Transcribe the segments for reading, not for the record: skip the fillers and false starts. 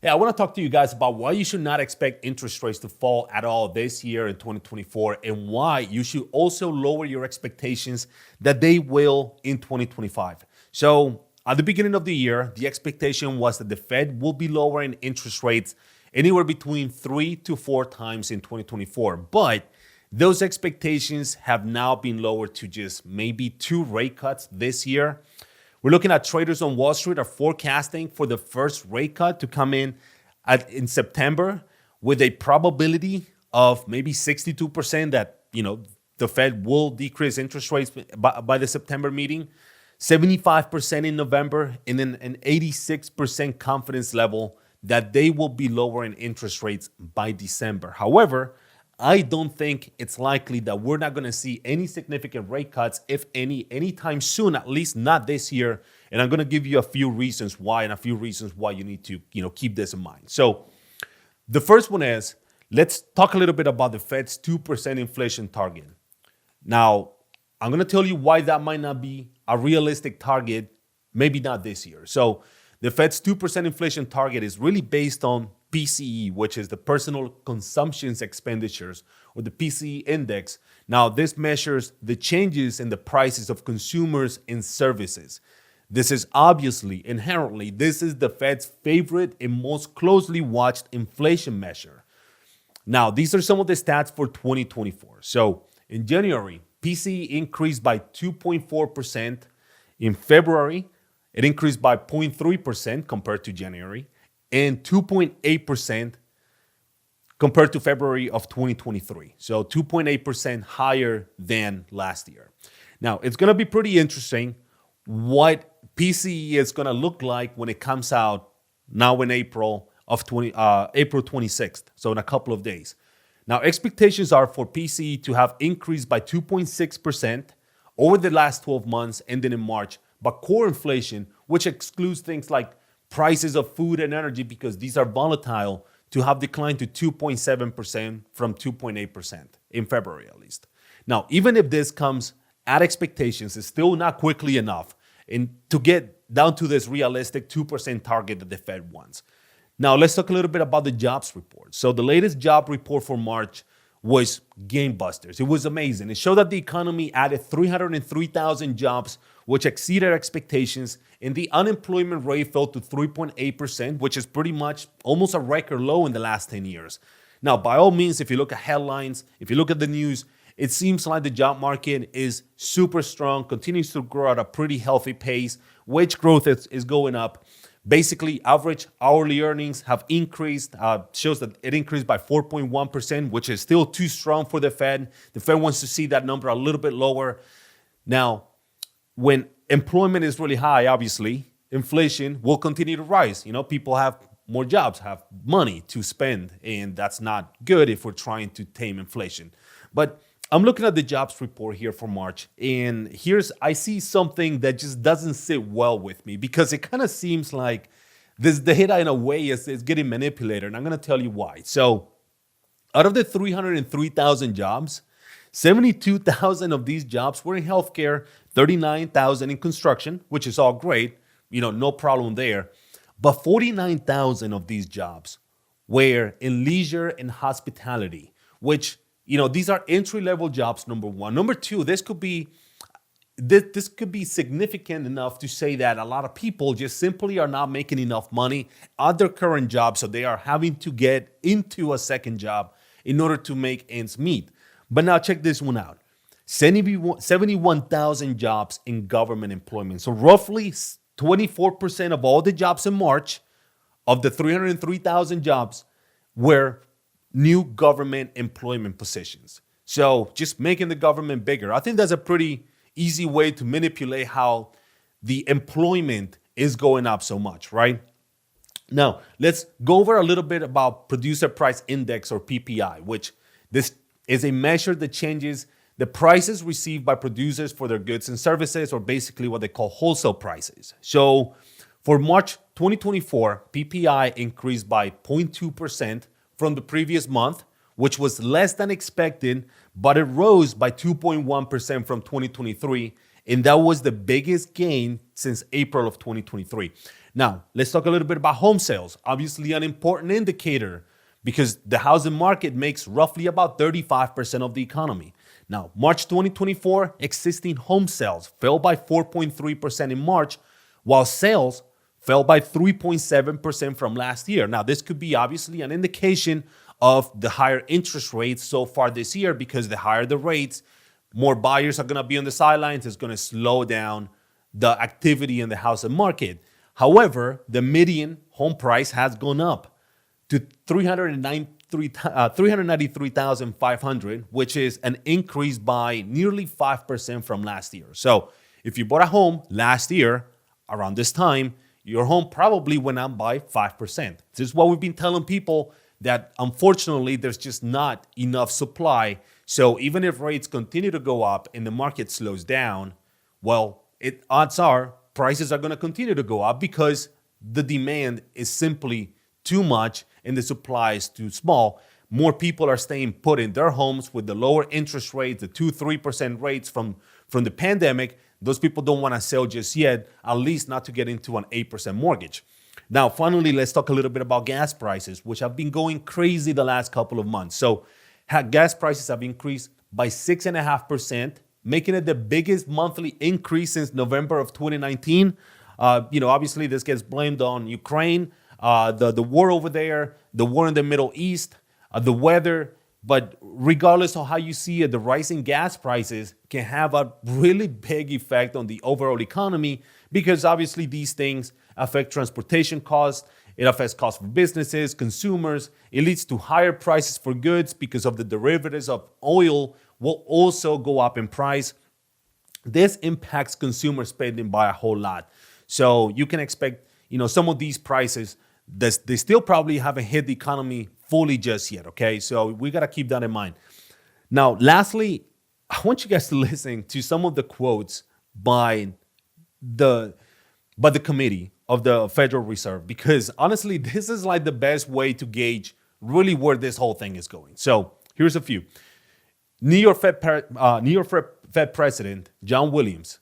Hey, I want to talk to you guys about why you should not expect interest rates to fall at all this year in 2024 and why you should also lower your expectations that they will in 2025. So, at the beginning of the year, the expectation was that the Fed will be lowering interest rates anywhere between 3 to 4 times in 2024. But those expectations have now been lowered to just maybe 2 rate cuts this year. We're looking at traders on Wall Street are forecasting for the first rate cut to come in September with a probability of maybe 62% that, the Fed will decrease interest rates by the September meeting, 75% in November, and then an 86% confidence level that they will be lowering interest rates by December. However, I don't think it's likely that we're not going to see any significant rate cuts, if any, anytime soon, at least not this year. And I'm going to give you a few reasons why and a few reasons why you need to, keep this in mind. So the first one is, let's talk a little bit about the Fed's 2% inflation target. Now, I'm going to tell you why that might not be a realistic target, maybe not this year. So the Fed's 2% inflation target is really based on PCE, which is the personal consumptions expenditures, or the PCE index. Now, this measures the changes in the prices of consumers and services. This is obviously, inherently, this is the Fed's favorite and most closely watched inflation measure. Now, these are some of the stats for 2024. So in January, PCE increased by 2.4%. In February, it increased by 0.3% compared to January, and 2.8% compared to February of 2023. So 2.8% higher than last year. Now, it's going to be pretty interesting what PCE is going to look like when it comes out now in April 26th, so in a couple of days. Now, expectations are for PCE to have increased by 2.6% over the last 12 months ending in March, but core inflation, which excludes things like prices of food and energy because these are volatile, to have declined to 2.7% from 2.8% in February at least. Now, even if this comes at expectations, it's still not quickly enough and to get down to this realistic 2% target that the Fed wants. Now, let's talk a little bit about the jobs report. So the latest job report for March was gangbusters. It was amazing. It showed that the economy added 303,000 jobs, which exceeded expectations, and the unemployment rate fell to 3.8%, which is pretty much almost a record low in the last 10 years. Now, by all means, if you look at headlines, if you look at the news, it seems like the job market is super strong, continues to grow at a pretty healthy pace. Wage growth is going up. Basically, average hourly earnings have increased, shows that it increased by 4.1%, which is still too strong for the Fed. The Fed wants to see that number a little bit lower. Now, when employment is really high, obviously, inflation will continue to rise. People have more jobs, have money to spend, and that's not good if we're trying to tame inflation. But I'm looking at the jobs report here for March, and I see something that just doesn't sit well with me because it kind of seems like the data in a way is getting manipulated, and I'm going to tell you why. So out of the 303,000 jobs, 72,000 of these jobs were in healthcare, 39,000 in construction, which is all great, no problem there. But 49,000 of these jobs were in leisure and hospitality, which these are entry-level jobs, number one. Number two, this could be significant enough to say that a lot of people just simply are not making enough money at their current job, so they are having to get into a second job in order to make ends meet. But now check this one out. 71,000 jobs in government employment. So roughly 24% of all the jobs in March, of the 303,000 jobs, were new government employment positions. So just making the government bigger. I think that's a pretty easy way to manipulate how the employment is going up so much, right? Now, let's go over a little bit about Producer Price Index, or PPI, which this is a measure that changes the prices received by producers for their goods and services, or basically what they call wholesale prices. So for March 2024, PPI increased by 0.2% from the previous month, which was less than expected, but it rose by 2.1% from 2023 And that was the biggest gain since April of 2023. Now, let's talk a little bit about home sales. Obviously, an important indicator because the housing market makes roughly about 35% of the economy. Now, March 2024, existing home sales fell by 4.3% in March, while sales fell by 3.7% from last year. Now, this could be obviously an indication of the higher interest rates so far this year, because the higher the rates, more buyers are going to be on the sidelines. It's going to slow down the activity in the housing market. However, the median home price has gone up to $393,500, which is an increase by nearly 5% from last year. So if you bought a home last year around this time, your home probably went up by 5%. This is what we've been telling people, that unfortunately there's just not enough supply. So even if rates continue to go up and the market slows down, well, odds are prices are going to continue to go up because the demand is simply too much and the supply is too small. More people are staying put in their homes with the lower interest rates, the 2-3% rates from the pandemic. Those people don't want to sell just yet, at least not to get into an 8% mortgage. Now, finally, let's talk a little bit about gas prices, which have been going crazy the last couple of months. So gas prices have increased by 6.5%, making it the biggest monthly increase since November of 2019. Obviously, this gets blamed on Ukraine, the war over there, the war in the Middle East, the weather. But regardless of how you see it, the rising gas prices can have a really big effect on the overall economy, because obviously these things affect transportation costs. It affects costs for businesses, consumers. It leads to higher prices for goods because of the derivatives of oil will also go up in price. This impacts consumer spending by a whole lot. So you can expect, some of these prices, they still probably haven't hit the economy fully just yet, okay? So we got to keep that in mind. Now, lastly, I want you guys to listen to some of the quotes by the committee of the Federal Reserve, because honestly, this is like the best way to gauge really where this whole thing is going. So here's a few. New York Fed President John Williams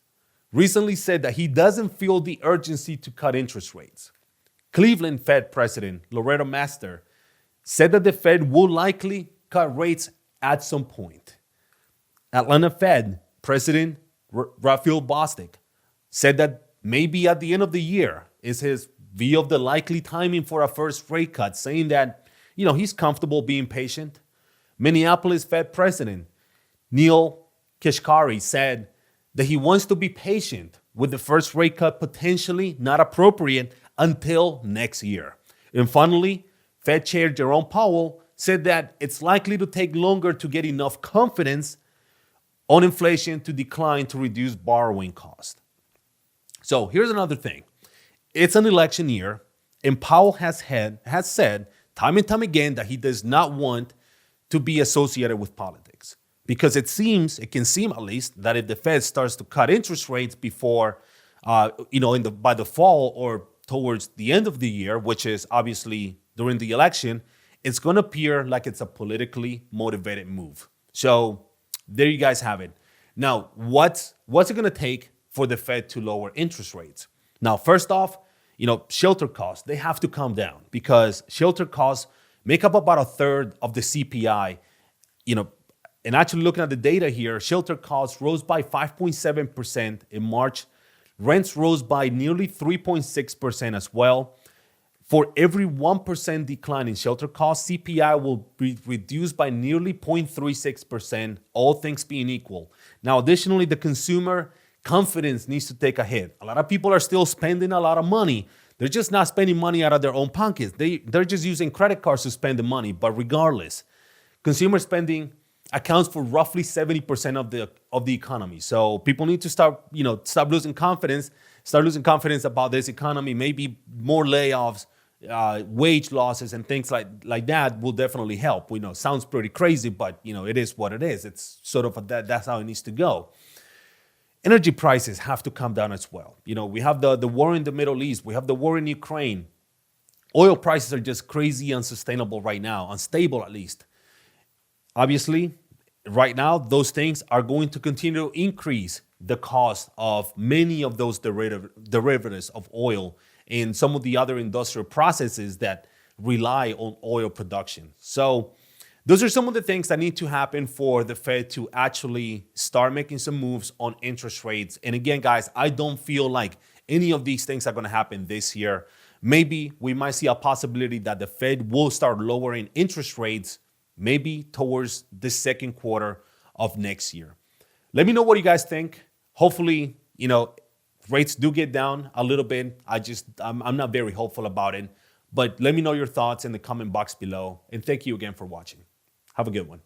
recently said that he doesn't feel the urgency to cut interest rates. Cleveland Fed President Loretta Master said that the Fed will likely cut rates at some point. Atlanta Fed President Raphael Bostic said that maybe at the end of the year is his view of the likely timing for a first rate cut, saying that, he's comfortable being patient. Minneapolis Fed President Neil Kashkari said that he wants to be patient with the first rate cut potentially not appropriate until next year. And finally, Fed Chair Jerome Powell said that it's likely to take longer to get enough confidence on inflation to decline to reduce borrowing costs. So here's another thing. It's an election year, and Powell has said time and time again that he does not want to be associated with politics, because it can seem at least, that if the Fed starts to cut interest rates before, by the fall or towards the end of the year, which is obviously during the election, it's going to appear like it's a politically motivated move. So there you guys have it. Now, what's it going to take for the Fed to lower interest rates? Now, first off, shelter costs, they have to come down, because shelter costs make up about a third of the CPI. And actually looking at the data here, shelter costs rose by 5.7% in March. Rents rose by nearly 3.6% as well. For every 1% decline in shelter costs, CPI will be reduced by nearly 0.36%, all things being equal. Now, additionally, the consumer confidence needs to take a hit. A lot of people are still spending a lot of money. They're just not spending money out of their own pockets. They're just using credit cards to spend the money. But regardless, consumer spending accounts for roughly 70% of the economy. So people need to stop losing confidence, about this economy. Maybe more layoffs, wage losses, and things like that will definitely help. We know it sounds pretty crazy, but it is what it is. It's sort of that's how it needs to go. Energy prices have to come down as well. We have the war in the Middle East. We have the war in Ukraine. Oil prices are just crazy unsustainable right now, unstable at least. Obviously, right now, those things are going to continue to increase the cost of many of those derivatives of oil and some of the other industrial processes that rely on oil production. So those are some of the things that need to happen for the Fed to actually start making some moves on interest rates. And again, guys, I don't feel like any of these things are going to happen this year. Maybe we might see a possibility that the Fed will start lowering interest rates maybe towards the second quarter of next year. Let me know what you guys think. Hopefully, rates do get down a little bit. I'm not very hopeful about it, but let me know your thoughts in the comment box below. And thank you again for watching. Have a good one.